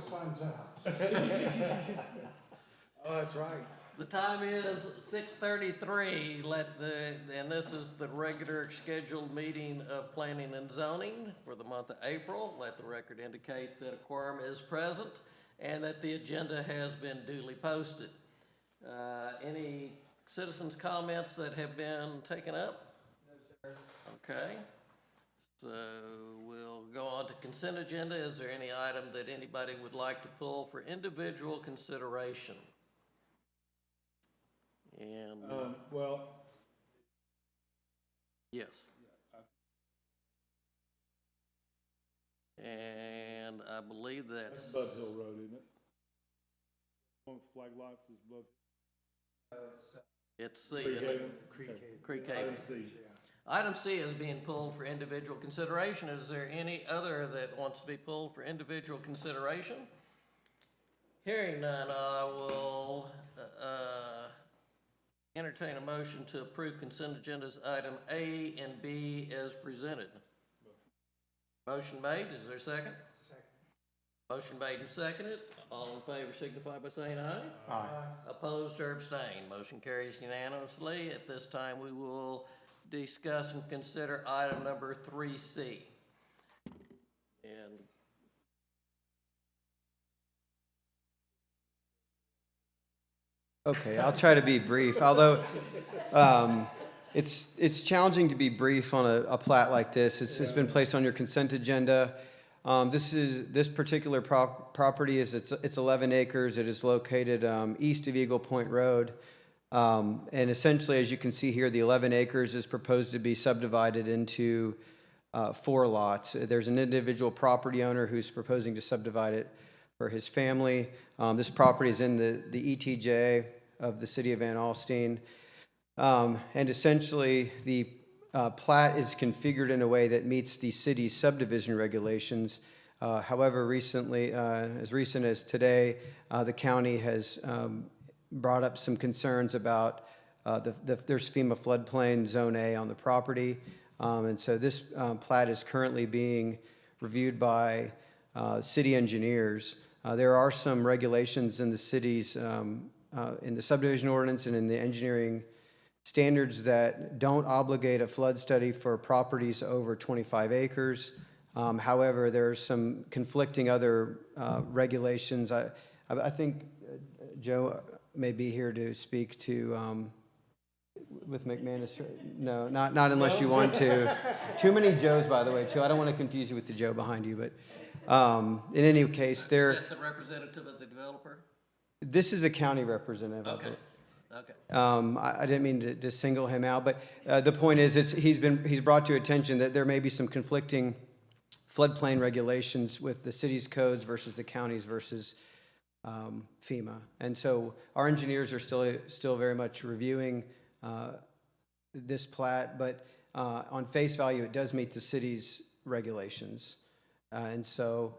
signs out. Oh, that's right. The time is 6:33. And this is the regular scheduled meeting of Planning and Zoning for the month of April. Let the record indicate that a quorum is present and that the agenda has been duly posted. Any citizens' comments that have been taken up? No, sir. Okay. So we'll go on to consent agenda. Is there any item that anybody would like to pull for individual consideration? And, Well, yes. And I believe that's that's, Bud Hill Road, isn't it? One with the flag lots is Bud. it's C, isn't it? Creek Haven. Item C. Item C is being pulled for individual consideration. Is there any other that wants to be pulled for individual consideration? Hearing none, I will, entertain a motion to approve consent agendas item A and B as presented. Motion made, is there a second? Second. Motion made and seconded. All in favor signify by saying aye. Aye. Opposed or abstained, motion carries unanimously. At this time, we will discuss and consider item number 3C. And Okay, I'll try to be brief, although it's challenging to be brief on a plat like this. It's been placed on your consent agenda. This particular property it's 11 acres. It is located east of Eagle Point Road. And essentially, as you can see here, the 11 acres is proposed to be subdivided into 4 lots. There's an individual property owner who's proposing to subdivide it for his family. This property is in the ETJ of the city of Van Alstyne. And essentially, the plat is configured in a way that meets the city's subdivision regulations. However, recently, as recent as today, the county has brought up some concerns about there's FEMA floodplain zone A on the property. And so this plat is currently being reviewed by city engineers. There are some regulations in the city's, in the subdivision ordinance and in the engineering standards that don't obligate a flood study for properties over 25 acres. However, there's some conflicting other regulations. I think Joe may be here to speak to with McManus. No, not unless you want to. Too many Joes, by the way, too. I don't want to confuse you with the Joe behind you, but in any case, is that the representative of the developer? This is a county representative. Okay, okay. I didn't mean to single him out, but the point is, he's brought to attention that there may be some conflicting floodplain regulations with the city's codes versus the county's versus FEMA. And so our engineers are still very much reviewing this plat, but on face value, it does meet the city's regulations. And so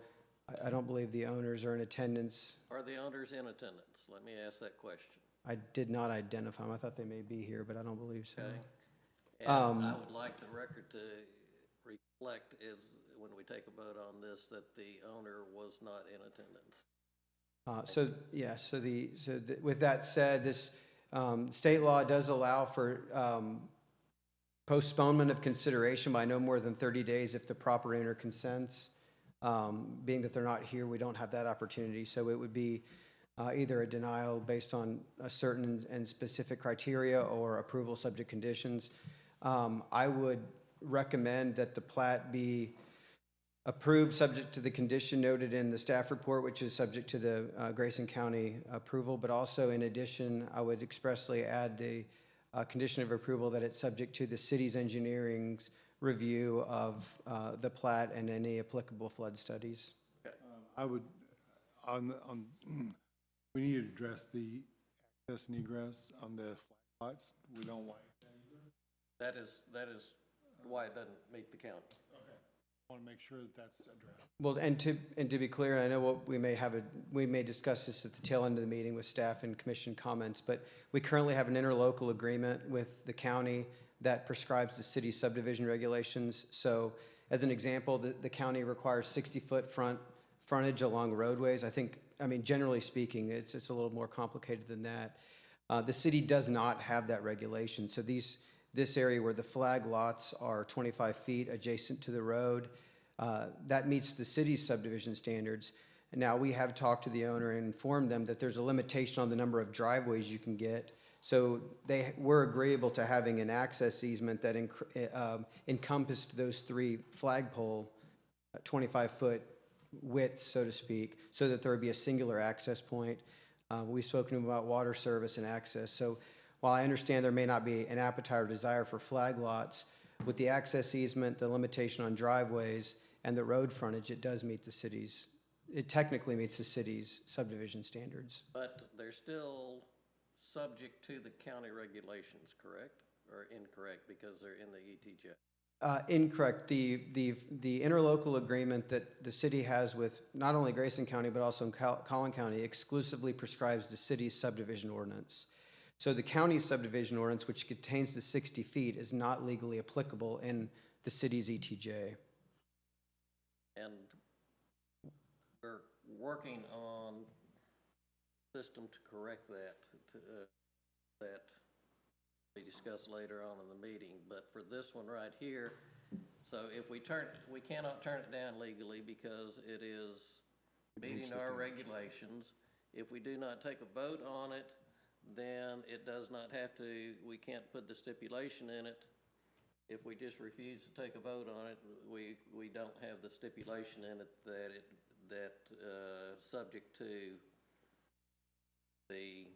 I don't believe the owners are in attendance. Are the owners in attendance? Let me ask that question. I did not identify them. I thought they may be here, but I don't believe so. Okay. And I would like the record to reflect is when we take a vote on this that the owner was not in attendance. With that said, this state law does allow for postponement of consideration by no more than 30 days if the property owner consents. Being that they're not here, we don't have that opportunity. So it would be either a denial based on a certain and specific criteria or approval subject conditions. I would recommend that the plat be approved subject to the condition noted in the staff report, which is subject to the Grayson County approval, but also in addition, I would expressly add the condition of approval that it's subject to the city's engineering's review of the plat and any applicable flood studies. I would, we need to address the access and egress on the flag lots. We don't want That is why it doesn't meet the count. I want to make sure that that's addressed. Well, and to be clear, and I know what we may discuss this at the tail end of the meeting with staff and commission comments, but we currently have an interlocal agreement with the county that prescribes the city's subdivision regulations. So as an example, the county requires 60-foot front frontage along roadways. I mean, generally speaking, it's a little more complicated than that. The city does not have that regulation, so this area where the flag lots are 25 feet adjacent to the road, that meets the city's subdivision standards. And now, we have talked to the owner and informed them that there's a limitation on the number of driveways you can get. So they were agreeable to having an access easement that encompassed those 3 flagpole, 25-foot widths, so to speak, so that there would be a singular access point. We've spoken about water service and access. So while I understand there may not be an appetite or desire for flag lots, with the access easement, the limitation on driveways, and the road frontage, it technically meets the city's subdivision standards. But they're still subject to the county regulations, correct? Or incorrect, because they're in the ETJ? Incorrect. The interlocal agreement that the city has with not only Grayson County, but also in Collin County, exclusively prescribes the city's subdivision ordinance. So the county subdivision ordinance, which contains the 60 feet, is not legally applicable in the city's ETJ. And we're working on system to correct that, that we discuss later on in the meeting. But for this one right here, so if we cannot turn it down legally because it is meeting our regulations. If we do not take a vote on it, then it does not have to, we can't put the stipulation in it. If we just refuse to take a vote on it, we don't have the stipulation in it that subject to the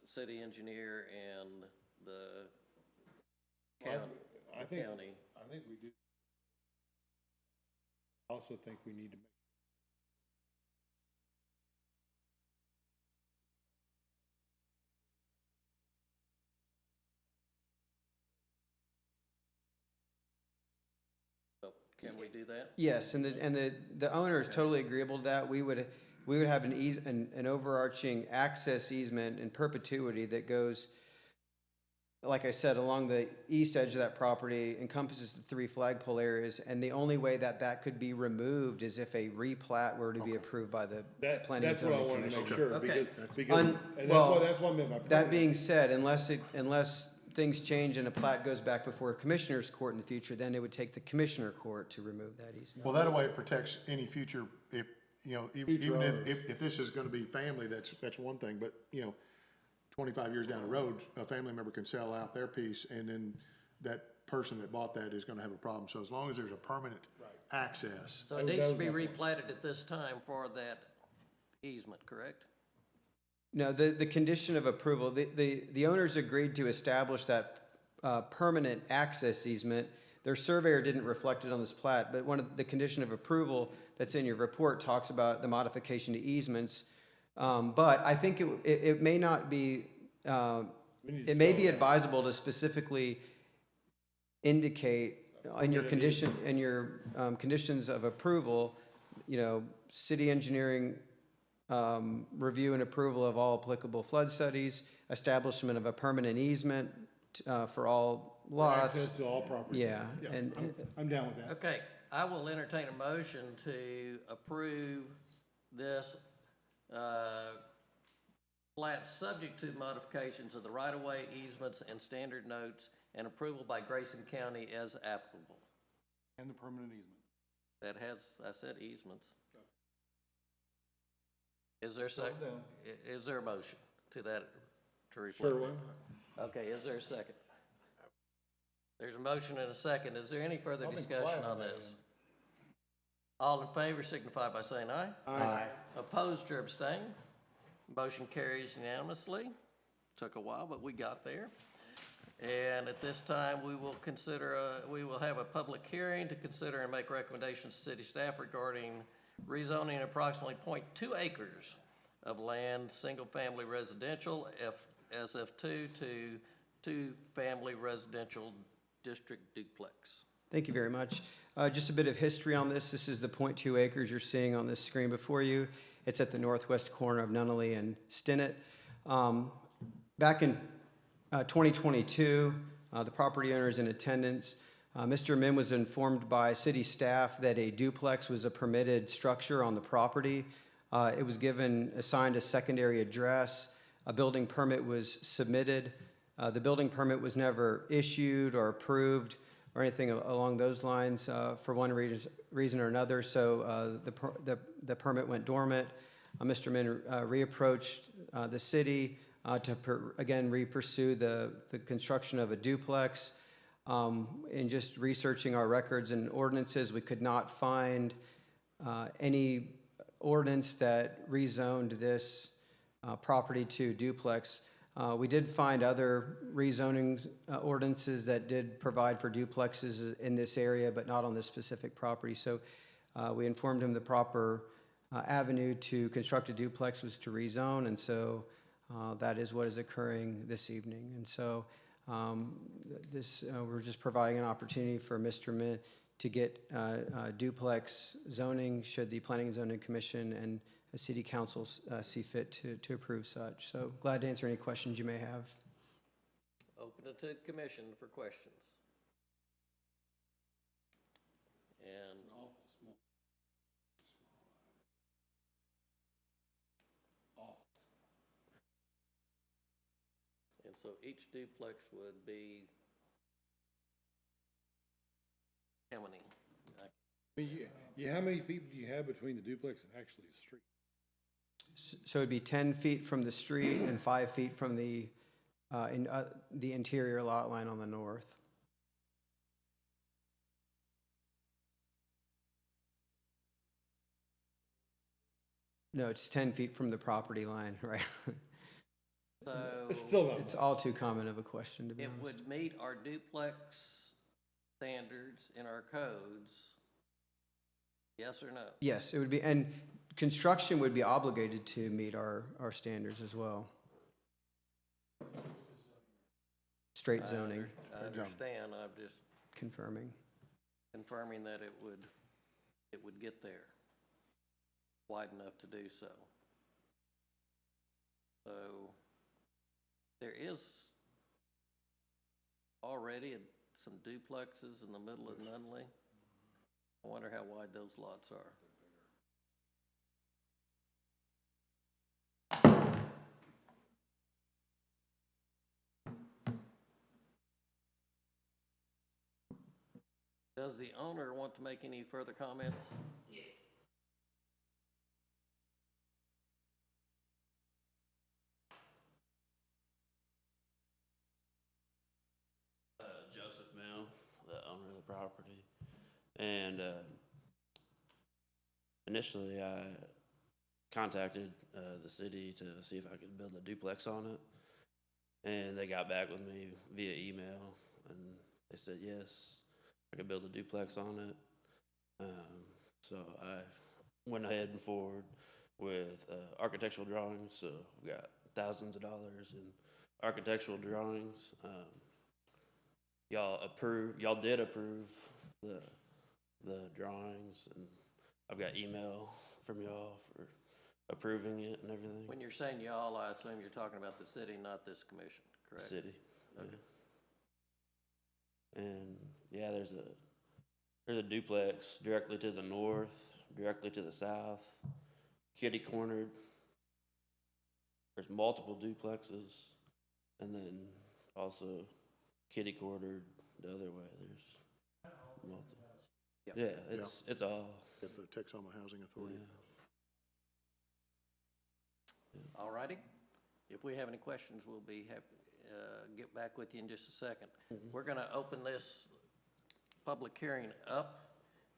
city engineer and the county. I think we do. I also think we need to make Can we do that? Yes, and the owner is totally agreeable to that. We would have an overarching access easement in perpetuity that goes, like I said, along the east edge of that property, encompasses the 3 flagpole areas, and the only way that could be removed is if a replat were to be approved by the planning and That's what I zoning wanted to commission. make sure, Okay. because, and that's what I meant by. That being said, unless things change and a plat goes back before a commissioner's court in the future, then it would take the commissioner court to remove that easement. Well, that way it protects any future, if, you know, Future even owners. if this is gonna be family, that's one thing, but, you know, 25 years down the road, a family member can sell out their piece, and then that person that bought that is gonna have a problem. So as long as there's a permanent access, So it needs to be replatted at this time for that easement, correct? No, the condition of approval, the owners agreed to establish that permanent access easement. Their surveyor didn't reflect it on this plat, but one of the condition of approval that's in your report talks about the modification to easements. But I think it may not be, it may be advisable to specifically indicate in your conditions of approval, you know, city engineering review and approval of all applicable flood studies, establishment of a permanent easement for all lots. Access to all property. Yeah, I'm down with that. Okay, I will entertain a motion to approve this plat subject to modifications of the right-of-way easements and standard notes and approval by Grayson County as applicable. And the permanent easement. That has, I said easements. Is there is there a motion to that, to reflect? Sure one. Okay, is there a second? There's a motion and a second. Is there any further discussion on this? All in favor signify by saying aye. Aye. Opposed or abstained? Motion carries unanimously. Took a while, but we got there. And at this time, we will we will have a public hearing to consider and make recommendations to city staff regarding rezoning approximately 0.2 acres of land, single-family residential, SF2 to 2-family residential district duplex. Thank you very much. Just a bit of history on this. This is the 0.2 acres you're seeing on this screen before you. It's at the northwest corner of Nunnally and Stinnett. Back in 2022, the property owner is in attendance. Mr. Min was informed by city staff that a duplex was a permitted structure on the property. It was assigned a secondary address. A building permit was submitted. The building permit was never issued or approved or anything along those lines for one reason or another, so the permit went dormant. Mr. Min reapproached the city to, again, re-pursue the construction of a duplex. In just researching our records and ordinances, we could not find any ordinance that rezoned this property to duplex. We did find other rezoning ordinances that did provide for duplexes in this area, but not on this specific property. So we informed him the proper avenue to construct a duplex was to rezone, and so that is what is occurring this evening. And so we're just providing an opportunity for Mr. Min to get duplex zoning should the Planning and Zoning Commission and the City Council see fit to approve such. So glad to answer any questions you may have. Open it to the commission for questions. And and so each duplex would be how many? I mean, how many feet do you have between the duplex and actually the street? So it'd be 10 feet from the street and 5 feet from the interior lot line on the north. No, it's 10 feet from the property line, right? So It's still not It's much. all too common of a question, to be it honest. would meet our duplex standards in our codes, yes or no? Yes, it would be, and construction would be obligated to meet our standards as well. Straight zoning, I understand, I'm just confirming. confirming that it would get there, wide enough to do so. So, there is already some duplexes in the middle of Nunley. I wonder how wide those lots are. Does the owner want to make any further comments? Joseph Mill, the owner of the property. And initially, I contacted the city to see if I could build a duplex on it. And they got back with me via email, and they said, yes, I could build a duplex on it. So I went ahead and forward with architectural drawings. So I've got thousands of dollars in architectural drawings. Y'all did approve the drawings, and I've got email from y'all for approving it and everything. When you're saying y'all, I assume you're talking about the city, not this commission, correct? City. Okay. Yeah. And yeah, there's a duplex directly to the north, directly to the south, kitty cornered. There's multiple duplexes, and then also kitty cornered the other way. There's multiple. Yep. Yeah, it's all. At the Texoma Housing Authority. Yeah. All righty. If we have any questions, we'll be happy get back with you in just a second. We're going to open this public hearing up.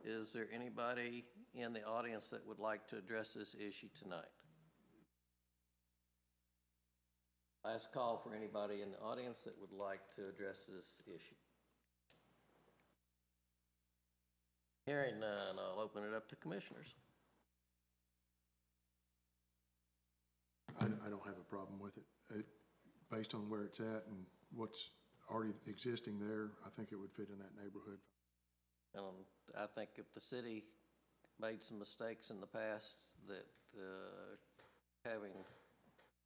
Is there anybody in the audience that would like to address this issue tonight? Last call for anybody in the audience that would like to address this issue. Hearing none, I'll open it up to commissioners. I don't have a problem with it. Based on where it's at and what's already existing there, I think it would fit in that neighborhood. I think if the city made some mistakes in the past, that having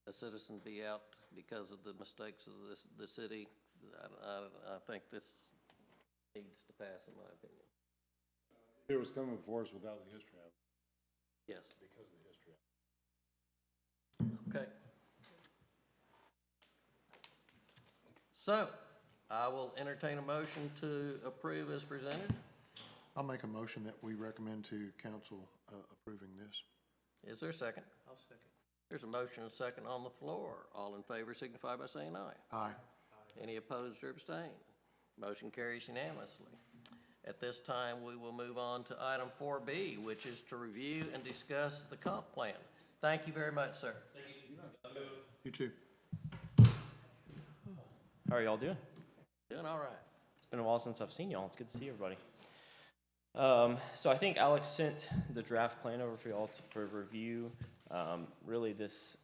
a citizen be out because of the mistakes of the city, I think this needs to pass, in my opinion. It was coming for us without the history of it. Yes. Because of the history of Okay. So, I will entertain a motion to approve as presented. I'll make a motion that we recommend to council approving this. Is there a second? I'll second. There's a motion and a second on the floor. All in favor signify by saying aye. Aye. Any opposed or abstain? Motion carries unanimously. At this time, we will move on to item 4B, which is to review and discuss the comp plan. Thank you very much, sir. You too. How are y'all doing? Doing all right. It's been a while since I've seen y'all. It's good to see everybody. So I think Alex sent the draft plan over for y'all for review. Really, this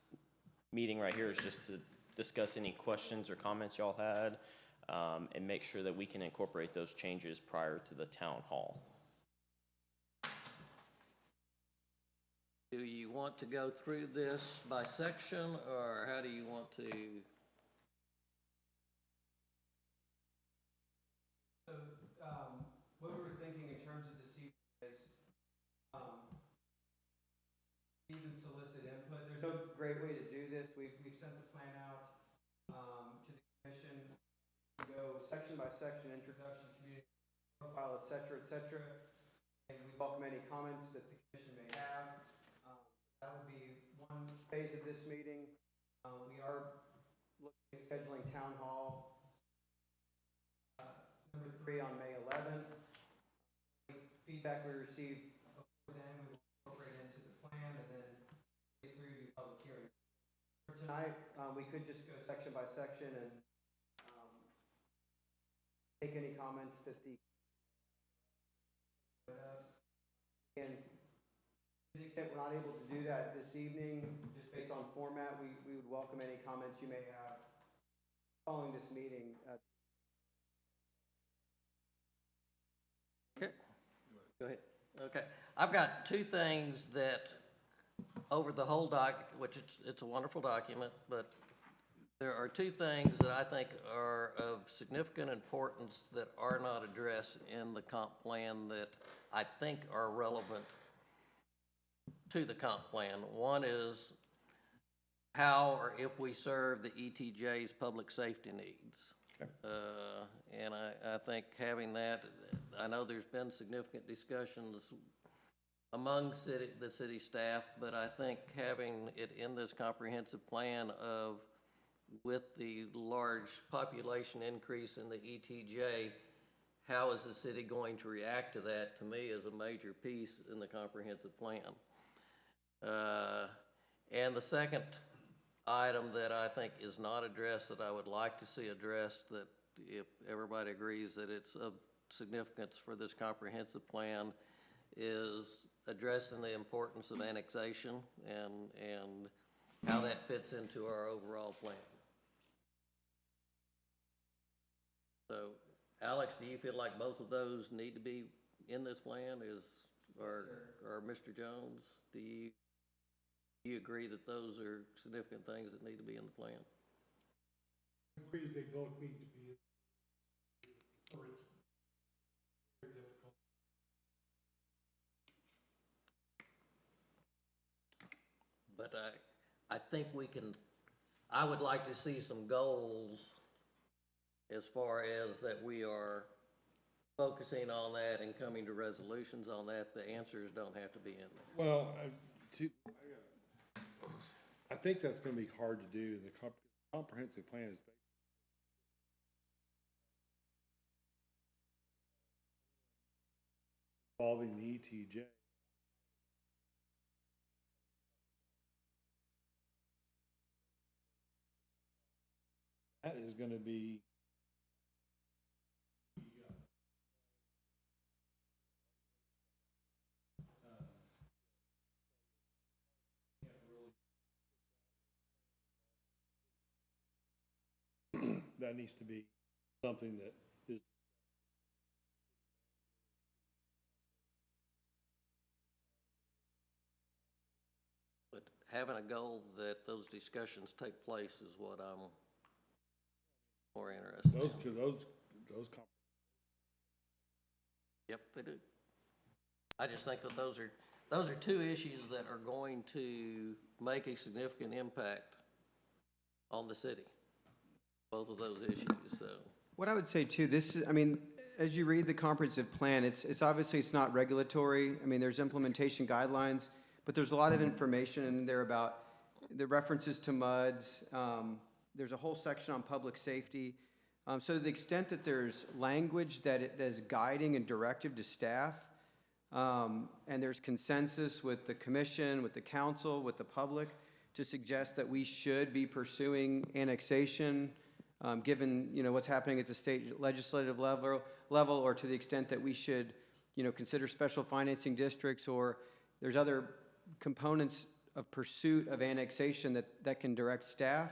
meeting right here is just to discuss any questions or comments y'all had, and make sure that we can incorporate those changes prior to the town hall. Do you want to go through this by section, or how do you want to? So, what we were thinking in terms of this evening is, even solicit input. There's no great way to do this. We've sent the plan out, to the commission. We go section by section, introduction, community profile, et cetera, and we welcome any comments that the commission may have. That would be one phase of this meeting. We are looking at scheduling town hall, number 3 on May 11th. Feedback we received before then, we will incorporate into the plan, and then phase 3 will be public hearing. For tonight, we could just go section by section and take any comments that the and to the extent we're not able to do that this evening, just based on format, we would welcome any comments you may have following this meeting. Okay. Go ahead. Okay. I've got two things that, over the whole which it's a wonderful document, but there are two things that I think are of significant importance that are not addressed in the comp plan that I think are relevant to the comp plan. One is how or if we serve the ETJ's public safety needs. Okay. And I think having that, I know there's been significant discussions among the city staff, but I think having it in this comprehensive plan of, with the large population increase in the ETJ, how is the city going to react to that, to me, is a major piece in the comprehensive plan. And the second item that I think is not addressed, that I would like to see addressed, that if everybody agrees that it's of significance for this comprehensive plan, is addressing the importance of annexation and how that fits into our overall plan. So, Alex, do you feel like both of those need to be in this plan? Or Mr. Jones, do you agree that those are significant things that need to be in the plan? I agree they both need to be, or it's very difficult. But I think I would like to see some goals as far as that we are focusing on that and coming to resolutions on that. The answers don't have to be in there. Well, I think that's gonna be hard to do. The comprehensive plan is involving the ETJ. That is gonna be that needs to be something that is But having a goal that those discussions take place is what I'm more interested in. those Yep, they do. I just think that those are two issues that are going to make a significant impact on the city. Both of those issues, so. What I would say too, this is, I mean, as you read the comprehensive plan, it's obviously, it's not regulatory. I mean, there's implementation guidelines, but there's a lot of information in there about the references to MUDs. There's a whole section on public safety. So to the extent that there's language that is guiding and directive to staff, and there's consensus with the commission, with the council, with the public, to suggest that we should be pursuing annexation, given, you know, what's happening at the state legislative level, or to the extent that we should, you know, consider special financing districts, or there's other components of pursuit of annexation that can direct staff.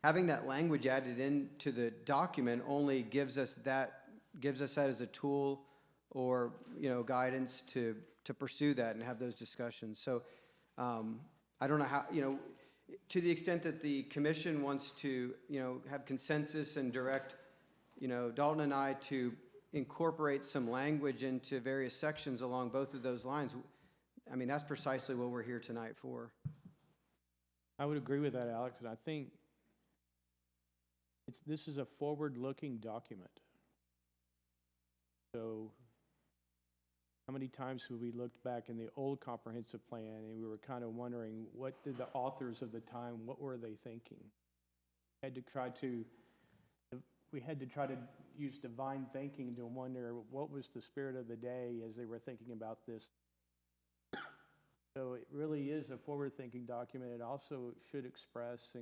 Having that language added into the document only gives us that as a tool or, you know, guidance to pursue that and have those discussions. So I don't know how, you know, to the extent that the commission wants to, you know, have consensus and direct, you know, Dalton and I to incorporate some language into various sections along both of those lines, I mean, that's precisely what we're here tonight for. I would agree with that, Alex, and I think this is a forward-looking document. So how many times have we looked back in the old comprehensive plan and we were kind of wondering, what did the authors of the time, what were they thinking? We had to try to use divine thinking to wonder what was the spirit of the day as they were thinking about this. So it really is a forward-thinking document. It also should express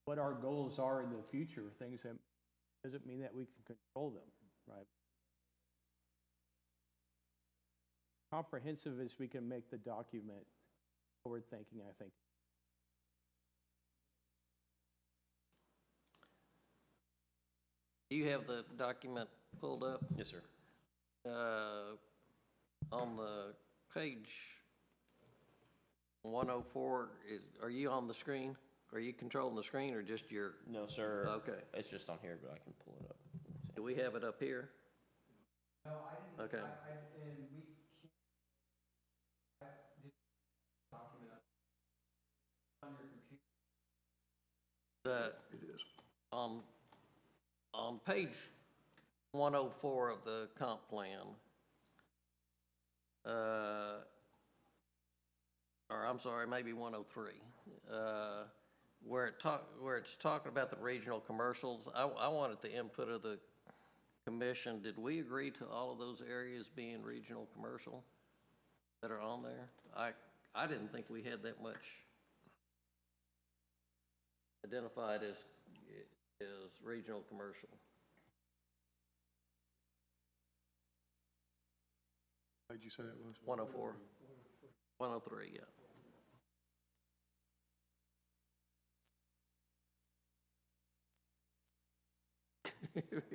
what our goals are in the future, things that doesn't mean that we can control them, right? Comprehensive as we can make the document forward-thinking, I think. Do you have the document pulled up? Yes, sir. On the page 104, are you on the screen? Are you controlling the screen or just your? No, sir. Okay. It's just on here, but I can pull it up. Do we have it up here? No, I didn't. Okay. And we can't document on your computer. It is. On page 104 of the comp plan, or I'm sorry, maybe 103, where it's talking about the regional commercials, I wanted the input of the commission. Did we agree to all of those areas being regional commercial that are on there? I didn't think we had that much identified as regional commercial. What'd you say it was? 104. 103, yeah.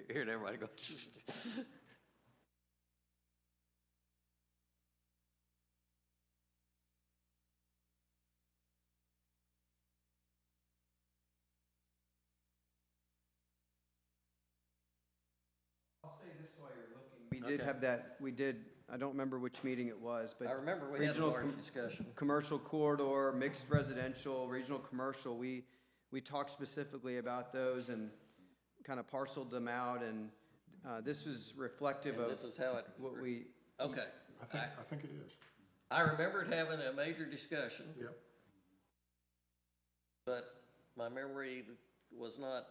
Hearing everybody go. I'll say this while you're looking. We did have that, I don't remember which meeting it was, but. I remember we had a regional large discussion. Commercial corridor, mixed residential, regional commercial, we talked specifically about those and kind of parceled them out, and this is reflective And of this is how it, what we, okay. I think it is. I remembered having a major discussion, Yep. but my memory was not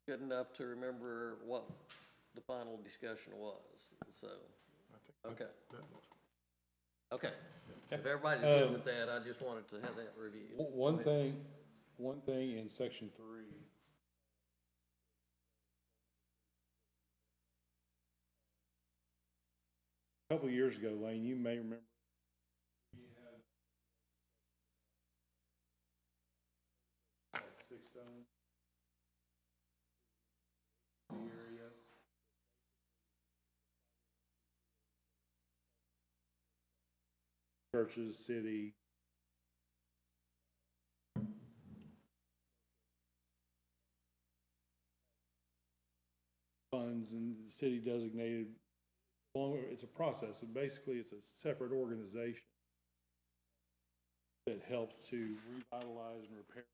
good enough to remember what the final discussion was, so, I think okay. that was. Okay. If everybody's good with that, I just wanted to have that reviewed. One thing in section 3. A couple of years ago, Lane, you may remember. We had Six Stone area. Churches, city. Funds funds and the city designated, it's a process, and basically it's a separate organization that helps to revitalize and repair.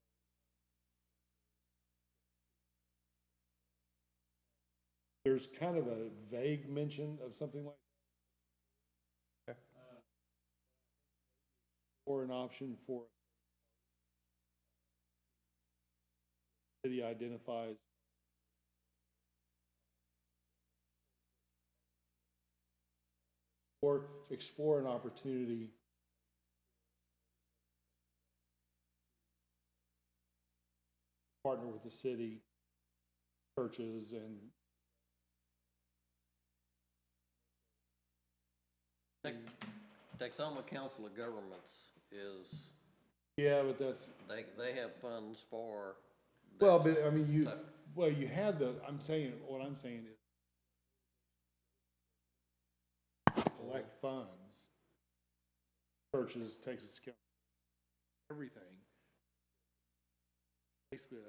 There's kind of a vague mention of something like that. Or an option for city identifies or explore an opportunity partner with the city, churches, and Texoma Council of Governments is, yeah, but that's, they have funds for. well, but I mean, So- you have the, what I'm saying is collect funds, churches, Texas Council, everything. Basically,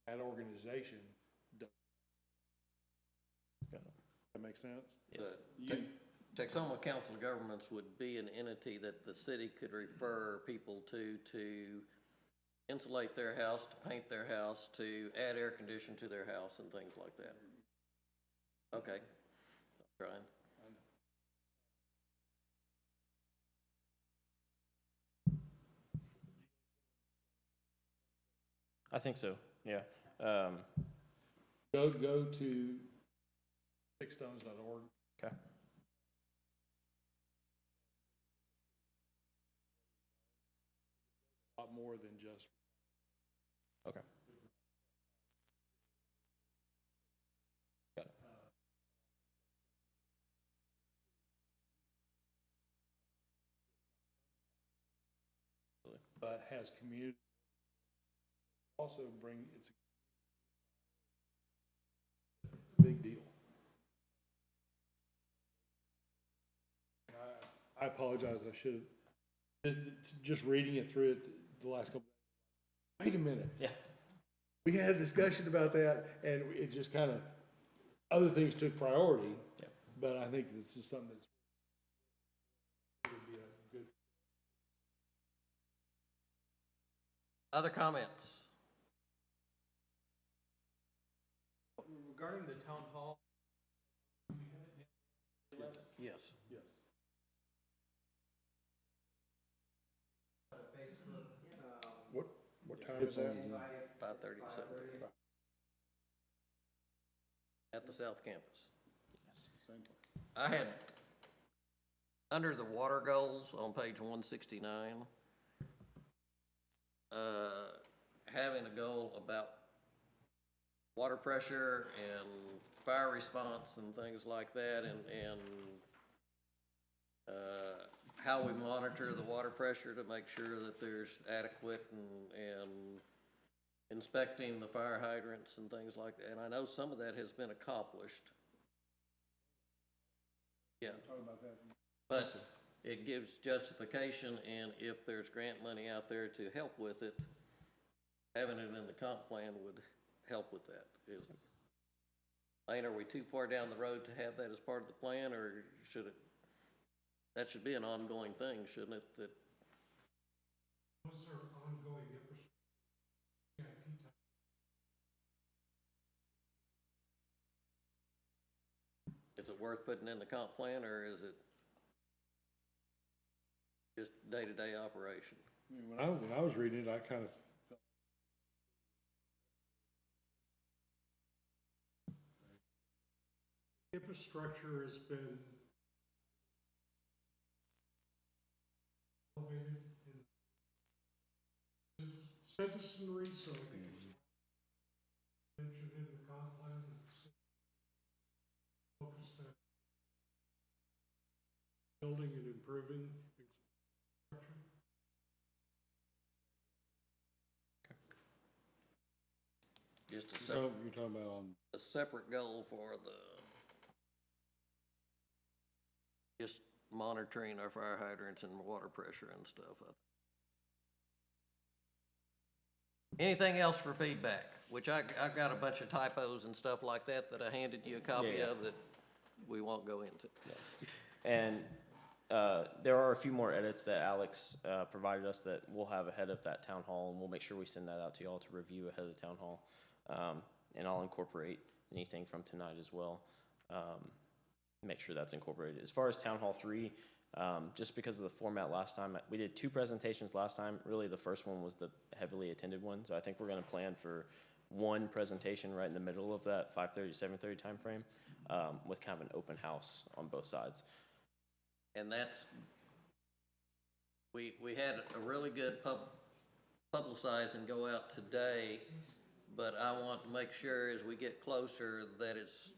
that organization does. That makes sense? The You- Texoma Council of Governments would be an entity that the city could refer people to insulate their house, to paint their house, to add air conditioning to their house and things like that. Okay, I'm trying. I think so, yeah. Go to sixstones.org. Okay. A lot more than just. Okay. Got it. But has community, also it's a big deal. I apologize, I should have, just reading it through it the last couple, wait a minute. Yeah. We had a discussion about that, and it just kind of, other things took priority. Yeah. But I think this is something that's would be a good. Other comments? Regarding the town hall, Yes. Yes. What time is that? 5:30 to 7:30. At the South Campus. I had, under the water goals on page 169, having a goal about water pressure and fire response and things like that, and how we monitor the water pressure to make sure that there's adequate and inspecting the fire hydrants and things like that. And I know some of that has been accomplished. Yeah. But it gives justification, and if there's grant money out there to help with it, having it in the comp plan would help with that. Lane, are we too far down the road to have that as part of the plan, or should it, that should be an ongoing thing, shouldn't it? That Those are ongoing infrastructure. is it worth putting in the comp plan, or is it just day-to-day operation? I mean, when I was reading it, I kind of felt. Infrastructure has been elevated in citizenry, so I think it's mentioned in the comp plan, it's focused on building and improving infrastructure. Just You're talking about a separate goal for just monitoring our fire hydrants and water pressure and stuff. Anything else for feedback? Which I've got a bunch of typos and stuff like that I handed you a copy Yeah. of that we won't go into. And there are a few more edits that Alex provided us that we'll have ahead of that town hall, and we'll make sure we send that out to y'all to review ahead of the town hall. And I'll incorporate anything from tonight as well. Make sure that's incorporated. As far as Town Hall 3, just because of the format last time, we did 2 presentations last time. Really, the first one was the heavily attended one, so I think we're gonna plan for 1 presentation right in the middle of that 5:30 to 7:30 timeframe, with kind of an open house on both sides. And that's, we had a really good publicize and go out today, but I want to make sure as we get closer that it's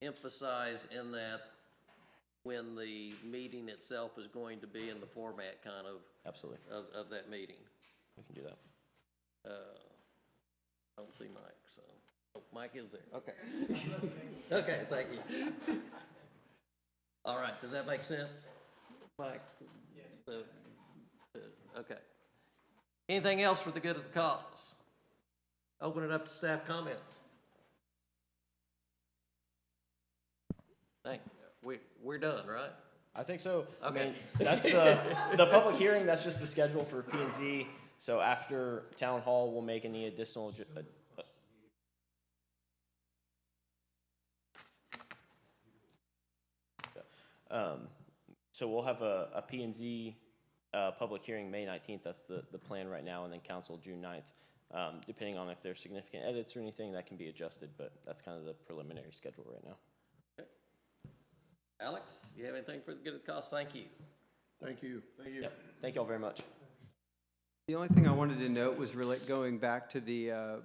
emphasized in that when the meeting itself is going to be in the format kind of, Absolutely, of that meeting. we can do that. I don't see Mike, so, oh, Mike is there, okay. Okay, thank you. All right, does that make sense, Mike? Yes. Okay. Anything else for the good of the cause? Open it up to staff comments. Thank you. We're done, right? I think so. I Okay. mean, that's the public hearing, that's just the schedule for P and Z. So after town hall, we'll make any additional, so we'll have a P and Z, public hearing May 19th. That's the plan right now, and then council June 9th. Depending on if there's significant edits or anything, that can be adjusted, but that's kind of the preliminary schedule right now. Alex, you have anything for the good of the cause? Thank you. Thank you. Yep. Thank you all very much. The only thing I wanted to note was going back to the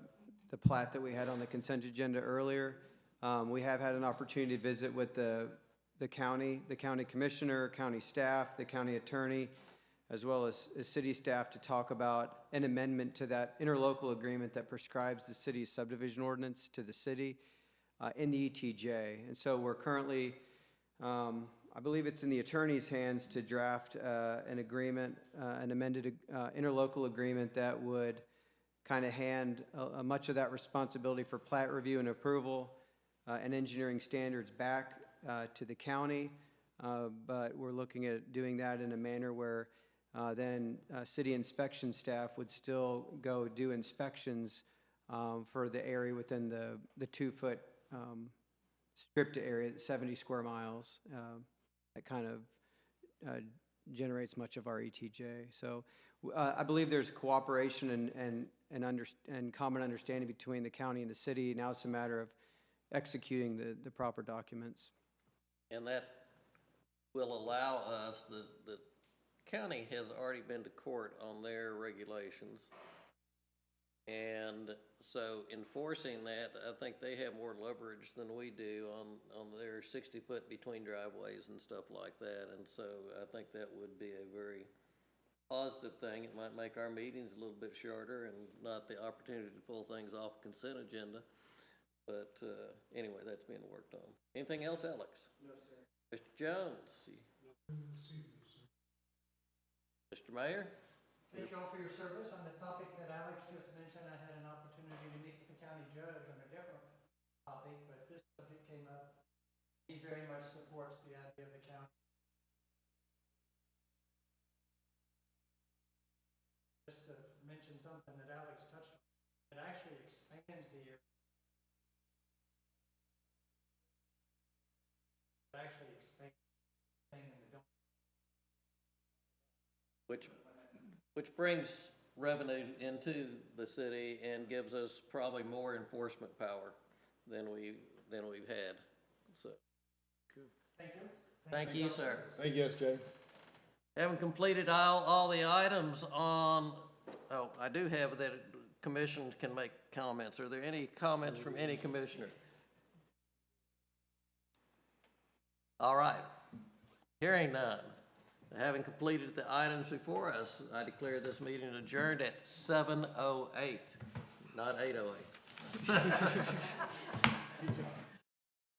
plat that we had on the consent agenda earlier. We have had an opportunity to visit with the county commissioner, county staff, the county attorney, as well as city staff to talk about an amendment to that interlocal agreement that prescribes the city's subdivision ordinance to the city in the ETJ. And so we're currently, I believe it's in the attorney's hands to draft an agreement, an amended interlocal agreement that would kind of hand much of that responsibility for plat review and approval and engineering standards back to the county. But we're looking at doing that in a manner where then city inspection staff would still go do inspections for the area within the 2-foot stripped area, 70 square miles. That kind of generates much of our ETJ. So I believe there's cooperation and common understanding between the county and the city. Now it's a matter of executing the proper documents. And that will allow us, the county has already been to court on their regulations. And so enforcing that, I think they have more leverage than we do on their 60-foot between driveways and stuff like that. And so I think that would be a very positive thing. It might make our meetings a little bit shorter and not the opportunity to pull things off consent agenda. But anyway, that's being worked on. Anything else, Alex? No, sir. Mr. Jones? Mr. Mayor? Thank you all for your service. On the topic that Alex just mentioned, I had an opportunity to meet with the county judge on a different topic, but this subject came up. He very much supports the idea of the county. Just to mention something that Alex touched on, it actually expands the area. It actually expands the thing in the don't. Which brings revenue into the city and gives us probably more enforcement power than we've had, so. Thank you. Thank you, sir. Thank you, SJ. Having completed all the items on, oh, I do have that commission can make comments. Are there any comments from any commissioner? All right. Hearing none. Having completed the items before us, I declare this meeting adjourned at 7:08, not 8:08.